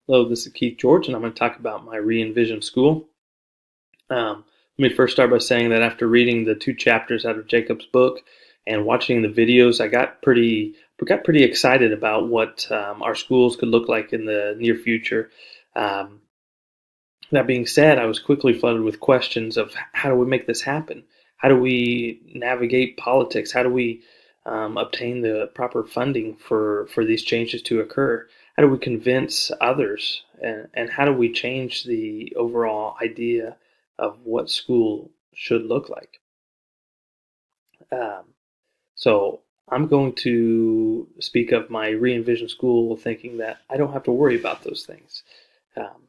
Hello, this is Keith George, and I'm going to talk about my Re-Envisioned school. Let me first start by saying that after reading the 2 chapters out of Jacob's book and watching the videos, I got pretty excited about what our schools could look like in the near future. Um, that being said, I was quickly flooded with questions of how do we make this happen? How do we navigate politics? How do we obtain the proper funding for these changes to occur? How do we convince others? And how do we change the overall idea of what school should look like? Um, so I'm going to speak of my re-envisioned school thinking that I don't have to worry about those things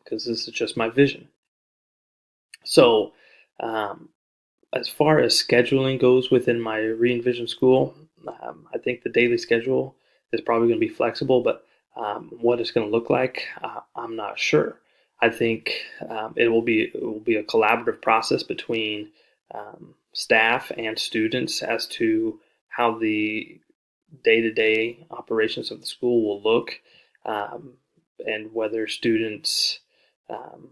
because this is just my vision. So, um, as far as scheduling goes within my re-envisioned school, I think the daily schedule is probably going to be flexible, but what it's going to look like, I'm not sure. I think it will be a collaborative process between staff and students as to how the day-to-day operations of the school will look, um, and whether students um,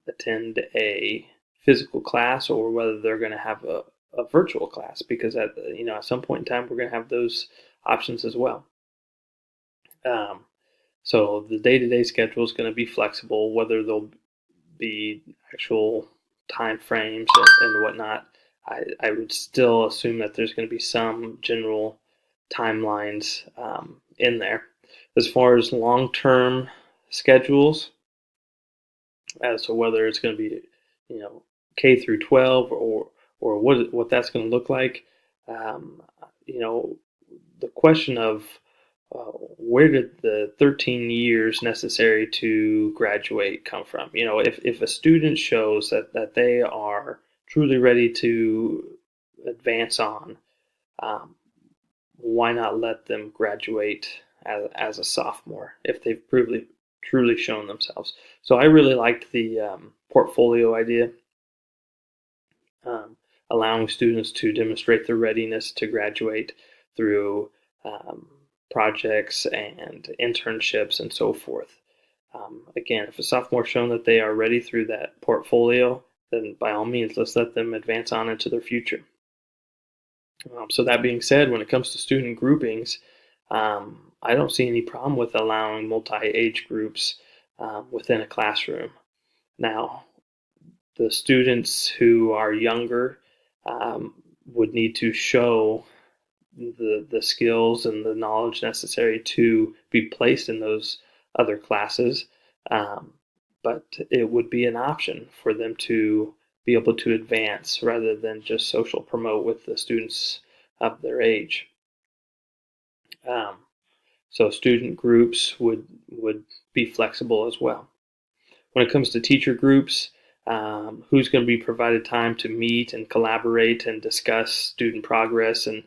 attend a physical class or whether they're going to have a virtual class, because at some point in time we're going to have those options as well. Um, so the day-to-day schedule is going to be flexible, whether there'll be actual time frames and whatnot. I would still assume that there's going to be some general timelines in there. As far as long-term schedules, as to whether it's going to be, K through 12 or what that's going to look like, um, you know, the question of where did the 13 years necessary to graduate come from? If a student shows that they are truly ready to advance on, um, why not let them graduate as a sophomore if they've truly shown themselves? So I really liked the portfolio idea, um, allowing students to demonstrate their readiness to graduate through um, projects and internships and so forth. Again, if a sophomore shown that they are ready through that portfolio, then by all means, let's let them advance on into their future. So that being said, when it comes to student groupings, I don't see any problem with allowing multi-age groups within a classroom. Now, the students who are younger would need to show the skills and the knowledge necessary to be placed in those other classes, but it would be an option for them to be able to advance rather than just social promote with the students of their age. Um, so student groups would be flexible as well. When it comes to teacher groups, who's going to be provided time to meet and collaborate and discuss student progress and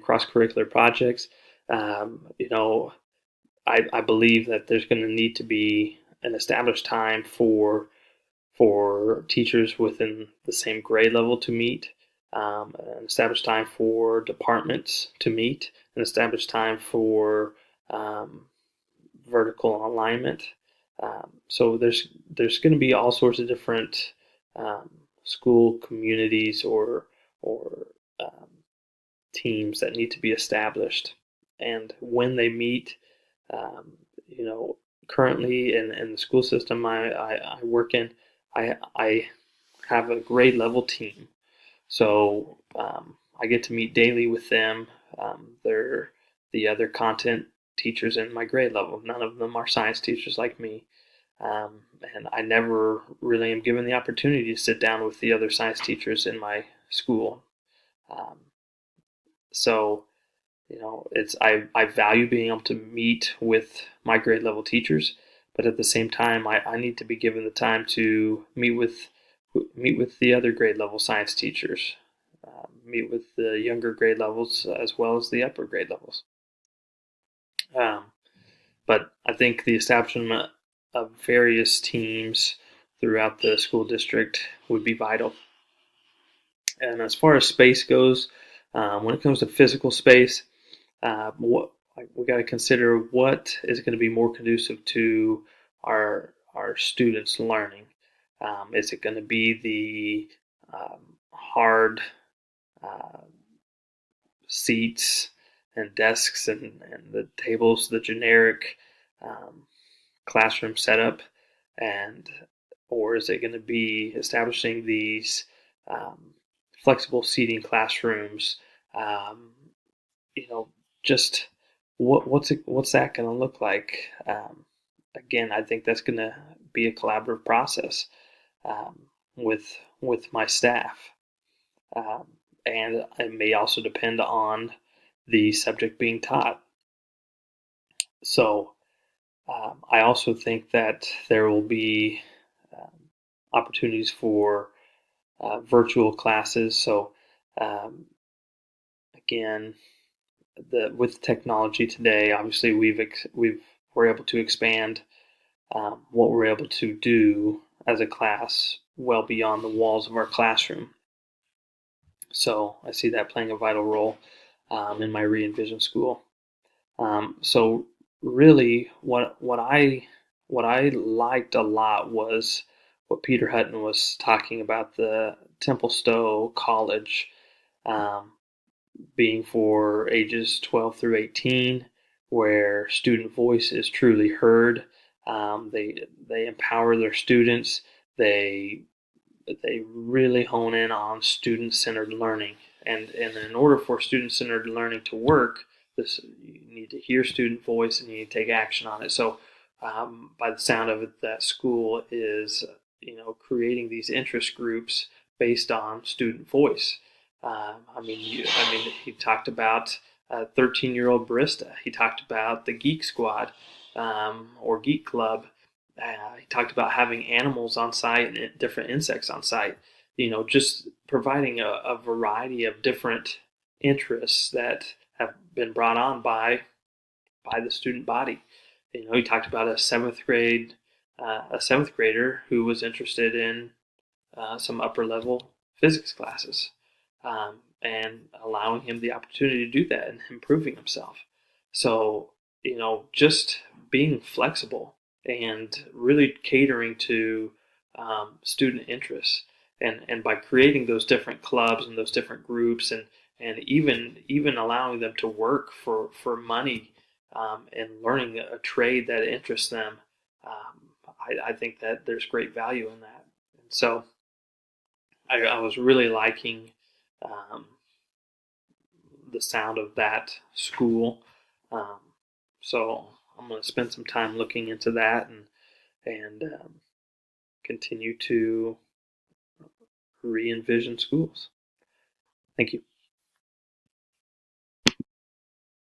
cross-curricular projects. I believe that there's going to need to be an established time for teachers within the same grade level to meet, an established time for departments to meet, an established time for vertical alignment. So there's going to be all sorts of different school communities or um, teams that need to be established, and when they meet, um, you know, currently in the school system I work in, I have a grade level team, so I get to meet daily with them. They're the other content teachers in my grade level. None of them are science teachers like me. And I never really am given the opportunity to sit down with the other science teachers in my school. Um, so, I value being able to meet with my grade level teachers, but at the same time, I need to be given the time to meet with the other grade level science teachers, meet with the younger grade levels as well as the upper grade levels. But I think the establishment of various teams throughout the school district would be vital. And as far as space goes, when it comes to physical space, we got to consider what is going to be more conducive to our students learning? Is it going to be the hard uh, seats and desks and the tables, the generic um, classroom setup, and or is it going to be establishing these um, flexible seating classrooms? Um, you know, just what's that going to look like? Again, I think that's going to be a collaborative process um, with my staff, um, and it may also depend on the subject being taught. So I also think that there will be um, opportunities for virtual classes. So um, again, with technology today, obviously we're able to expand what we're able to do as a class well beyond the walls of our classroom. So I see that playing a vital role in my Re-Envisioned school. So really, what I liked a lot was what Peter Hutton was talking about, the Temple Stowe College um, being for ages 12 through 18, where student voice is truly heard. They empower their students. They they really hone in on student-centered learning. And in order for student-centered learning to work, you need to hear student voice and you need to take action on it. So, by the sound of it, that school is creating these interest groups based on student voice. He talked about a 13-year-old barista. He talked about the Geek Squad or Geek Club. He talked about having animals on site and different insects on site. Just providing a variety of different interests that have been brought on by the student body. He talked about a seventh grader who was interested in some upper level physics classes, and allowing him the opportunity to do that and improving himself. So, just being flexible and really catering to student interests, and by creating those different clubs and those different groups, and even allowing them to work for money, and learning a trade that interests them. I think that there's great value in that. And so I was really liking um, the sound of that school. Um, so I'm going to spend some time looking into that and continue to re-envision schools. Thank you.